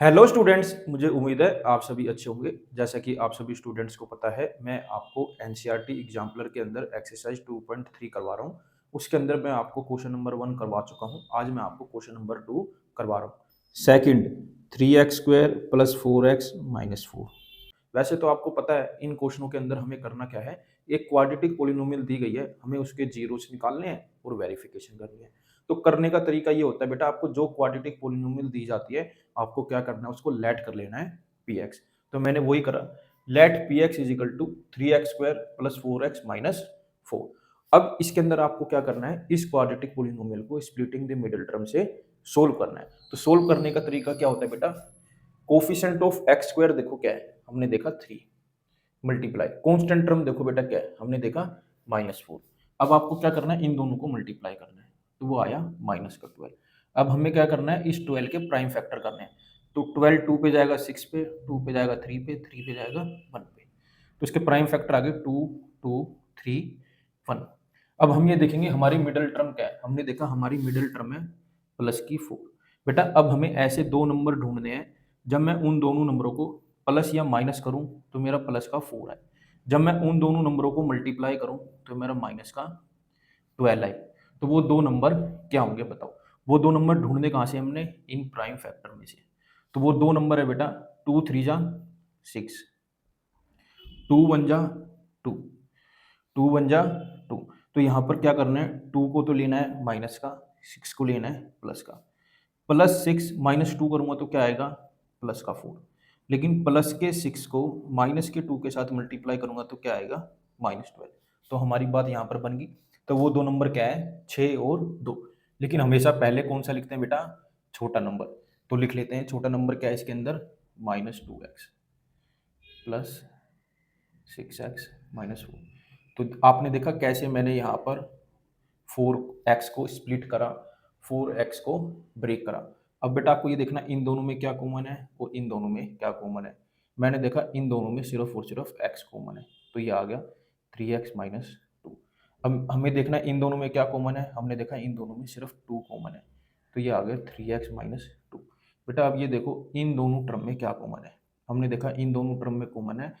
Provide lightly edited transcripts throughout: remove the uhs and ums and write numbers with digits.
Hello students, मुझे उम्मीद है आप सभी अच्छे होंगे। जैसा कि आप सभी स्टूडेंट्स को पता है, मैं आपको एनसीईआरटी एग्जाम्पलर के अंदर एक्सरसाइज 2.3 करवा रहा हूँ। उसके अंदर मैं आपको क्वेश्चन नंबर 1 करवा चुका हूँ। आज मैं आपको क्वेश्चन नंबर 2 करवा रहा हूँ। Second, 3x² + 4x - 4। वैसे तो आपको पता है इन क्वेश्चनों के अंदर हमें करना क्या है। एक क्वाड्रेटिक पॉलिनोमियल दी गई है, हमें उसके जीरोस निकालने हैं और वेरिफिकेशन करनी है। तो करने का तरीका ये होता है बेटा, आपको जो क्वाड्रेटिक पॉलिनोमियल दी जाती है आपको क्या करना है, उसको लेट कर लेना है px। तो मैंने वही करा, लेट px = 3x² + 4x - 4। अब इसके अंदर आपको क्या करना है, इस क्वाड्रेटिक पॉलिनोमियल को स्प्लिटिंग द मिडिल टर्म से सोल्व करना है। तो सोल्व करने का तरीका क्या होता है बेटा, कोफिशिएंट ऑफ x² देखो क्या है, हमने देखा 3 मल्टीप्लाई, कांस्टेंट टर्म देखो बेटा क्या है, हमने देखा -4। अब आपको क्या करना है, इन दोनों को मल्टीप्लाई करना है, तो वो आया -12। अब हमें क्या करना है, इस 12 के प्राइम फैक्टर करने हैं। तो 12 2 पे जाएगा 6 पे, 2 पे जाएगा 3 पे, 3 पे जाएगा 1 पे। तो इसके प्राइम फैक्टर आ गए 2 2 3 1। अब हम ये देखेंगे हमारी मिडिल टर्म क्या है, हमने देखा हमारी मिडिल टर्म है +4। बेटा अब हमें ऐसे दो नंबर ढूंढने हैं, जब मैं उन दोनों नंबरों को प्लस या माइनस करूं तो मेरा प्लस का 4 है। जब मैं उन दोनों नंबरों को मल्टीप्लाई करूं तो मेरा माइनस का 12 है। तो वो दो नंबर क्या होंगे बताओ। वो दो नंबर ढूंढने कहाँ से, हमने इन प्राइम फैक्टर में से। तो वो दो नंबर है बेटा, 2 3 जा 6, 2 1 जा 2, 2 1 जा 2। तो यहाँ पर क्या करना है, 2 को तो लेना है माइनस का, 6 को लेना है प्लस का। +6 -2 करूंगा तो क्या आएगा, +4। लेकिन प्लस के 6 को माइनस के 2 के साथ मल्टीप्लाई करूंगा तो क्या आएगा, -12। तो हमारी बात यहाँ पर बन गई। तो वो दो नंबर क्या है, 6 और 2। लेकिन हमेशा पहले कौन सा लिखते हैं बेटा, छोटा नंबर। तो लिख लेते हैं छोटा नंबर क्या है इसके अंदर, -2x + 6x - 4। तो आपने देखा कैसे मैंने यहाँ पर 4x को स्प्लिट करा, 4x को ब्रेक करा। अब बेटा आपको ये देखना इन दोनों में क्या कॉमन है और इन दोनों में क्या कॉमन है। मैंने देखा इन दोनों में सिर्फ और सिर्फ x कॉमन है, तो ये आ गया 3x - 2। अब हमें देखना इन दोनों में क्या कॉमन है, हमने देखा इन दोनों में सिर्फ 2 कॉमन है, तो ये आ गया 3x - 2। बेटा अब ये देखो इन दोनों टर्म में क्या कॉमन है, हमने देखा इन दोनों टर्म में कॉमन है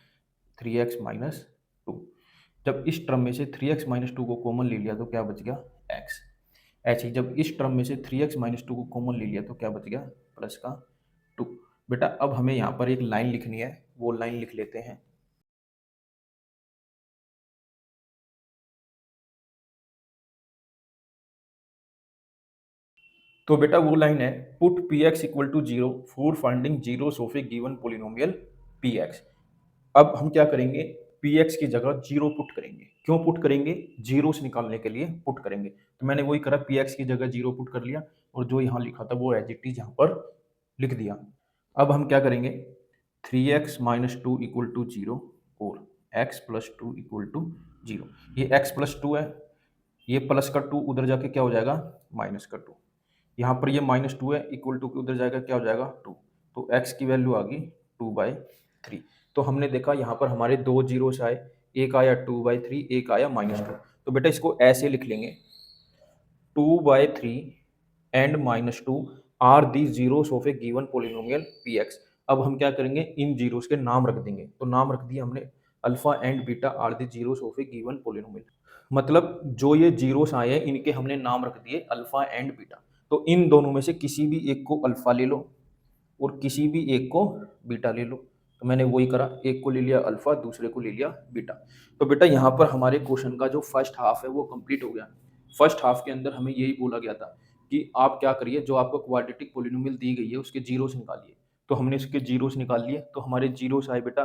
3x - 2। जब इस टर्म में से 3x - 2 को कॉमन ले लिया तो क्या बच गया, x। ऐसे ही जब इस टर्म में से 3x - 2 को कॉमन ले लिया तो क्या बच गया, प्लस का 2। बेटा अब हमें यहाँ पर एक लाइन लिखनी है, वो लाइन लिख लेते हैं। तो बेटा वो लाइन है, put px = 0 for finding zeros of a given polynomial px। अब हम क्या करेंगे, px की जगह 0 पुट करेंगे। क्यों पुट करेंगे, जीरोस निकालने के लिए पुट करेंगे। तो मैंने वही करा, px की जगह 0 पुट कर लिया और जो यहाँ लिखा था वो एज इट इज यहाँ पर लिख दिया। अब हम क्या करेंगे, 3x - 2 = 0 और x + 2 = 0। ये x + 2 है, ये प्लस का 2 उधर जाके क्या हो जाएगा, माइनस का 2। यहाँ पर ये -2 है, इक्वल टू के उधर जाएगा क्या हो जाएगा, 2। तो x की वैल्यू आ गई 2/3। तो हमने देखा यहाँ पर हमारे दो जीरोस आए, एक आया 2/3, एक आया -2। तो बेटा इसको ऐसे लिख लेंगे, 2/3 and -2 are the zeros of a given polynomial px। अब हम क्या करेंगे, इन जीरोस के नाम रख देंगे। तो नाम रख दिया हमने, alpha and beta are the zeros of a given polynomial. मतलब जो ये जीरोस आए हैं इनके हमने नाम रख दिए अल्फा एंड बीटा। तो इन दोनों में से किसी भी एक को अल्फा ले लो और किसी भी एक को बीटा ले लो। तो मैंने वही करा, एक को ले लिया अल्फा, दूसरे को ले लिया बीटा। तो बेटा यहाँ पर हमारे क्वेश्चन का जो फर्स्ट हाफ है वो कंप्लीट हो गया। फर्स्ट हाफ के अंदर हमें यही बोला गया था कि आप क्या करिए, जो आपको क्वाड्रेटिक पॉलिनोमियल दी गई है उसके जीरोस निकालिए। तो हमने इसके जीरोस निकाल लिए, तो हमारे जीरोस आए बेटा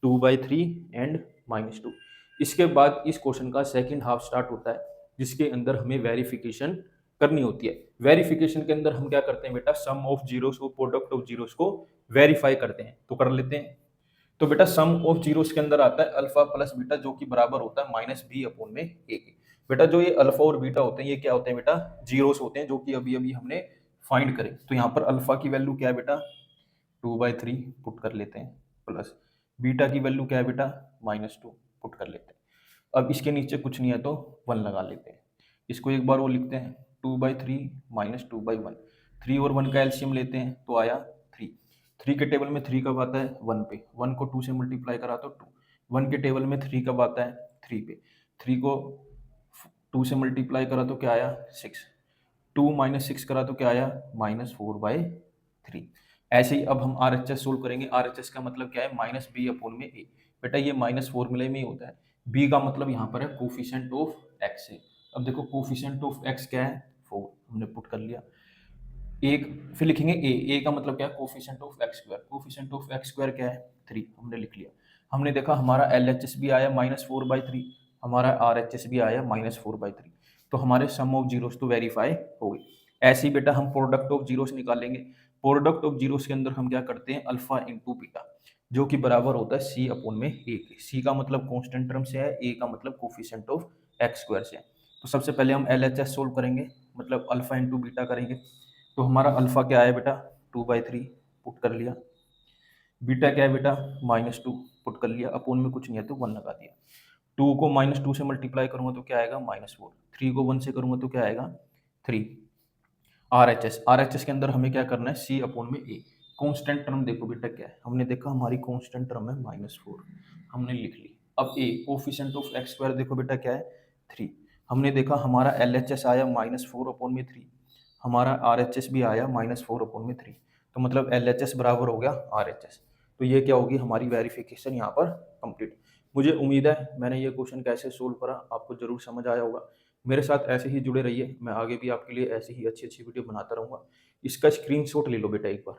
2/3 एंड -2। इसके बाद इस क्वेश्चन का सेकंड हाफ स्टार्ट होता है, जिसके अंदर हमें वेरिफिकेशन करनी होती है। वेरिफिकेशन के अंदर हम क्या करते हैं बेटा, सम ऑफ जीरोस को, प्रोडक्ट ऑफ जीरोस को वेरीफाई करते हैं। तो कर लेते हैं। तो बेटा सम ऑफ जीरोस के अंदर आता है अल्फा प्लस बीटा, जो कि बराबर होता है -b/a के। बेटा जो ये अल्फा और बीटा होते हैं ये क्या होते हैं बेटा, जीरोस होते हैं, जो कि अभी अभी हमने फाइंड करे। तो यहाँ पर अल्फा की वैल्यू क्या है बेटा, 2/3 पुट कर लेते हैं, प्लस बीटा की वैल्यू क्या है बेटा, -2 पुट कर लेते हैं। अब इसके नीचे कुछ नहीं है तो 1 लगा लेते हैं। इसको एक बार वो लिखते हैं, 2/3 - 2/1। 3 और 1 का एलसीएम लेते हैं तो आया 3। 3 के टेबल में 3 कब आता है? 1 पे। 1 को 2 से मल्टीप्लाई करा तो 2। 1 के टेबल में 3 कब आता है? 3 पे। 3 को 2 से मल्टीप्लाई करा तो क्या आया? 6। 2 माइनस 6 करा तो क्या आया? -4/3। ऐसे ही अब हम आरएचएस सोल्व करेंगे। आरएचएस का मतलब क्या है? -b/a। बेटा ये माइनस फॉर्मूले में ही होता है। b का मतलब यहाँ पर है कोफिशिएंट ऑफ x है। अब देखो कोफिशिएंट ऑफ x क्या है? 4 हमने पुट कर लिया। एक फिर लिखेंगे a का मतलब क्या है? Coefficient of x square. Coefficient of x square क्या है? 3 हमने लिख लिया। हमने देखा हमारा एलएचएस भी आया -4/3, हमारा आरएचएस भी आया -4/3। तो हमारे सम ऑफ जीरोस तो वेरीफाई हो गई। ऐसे ही बेटा हम प्रोडक्ट ऑफ जीरोस निकालेंगे। प्रोडक्ट ऑफ जीरोस के अंदर हम क्या करते हैं? अल्फा इंटू बीटा, जो कि बराबर होता है c/a के। c का मतलब कांस्टेंट टर्म से है, a का मतलब कोफिशिएंट ऑफ x स्क्वायर से है। तो सबसे पहले हम एलएचएस सोल्व करेंगे, मतलब अल्फा इंटू बीटा करेंगे। तो हमारा अल्फा क्या है बेटा? 2/3 पुट कर लिया। बीटा क्या है बेटा? -2 पुट कर लिया। अपोन में कुछ नहीं है तो 1 लगा दिया। 2 को -2 से मल्टीप्लाई करूंगा तो क्या आएगा? -4। 3 को 1 से करूंगा तो क्या आएगा? 3। आरएचएस, आरएचएस के अंदर हमें क्या करना है? c/a। कांस्टेंट टर्म देखो बेटा क्या है? हमने देखा हमारी कांस्टेंट टर्म है -4, हमने लिख ली। अब a coefficient of x square देखो बेटा क्या है? 3। हमने देखा हमारा एलएचएस आया -4/3, हमारा आरएचएस भी आया -4/3। तो मतलब एलएचएस बराबर हो गया आरएचएस। तो ये क्या होगी? हमारी वेरिफिकेशन यहाँ पर कंप्लीट। मुझे उम्मीद है मैंने ये क्वेश्चन कैसे सोल्व करा आपको जरूर समझ आया होगा। मेरे साथ ऐसे ही जुड़े रहिए, मैं आगे भी आपके लिए ऐसी ही अच्छी अच्छी वीडियो बनाता रहूँगा। इसका स्क्रीनशॉट ले लो बेटा एक बार।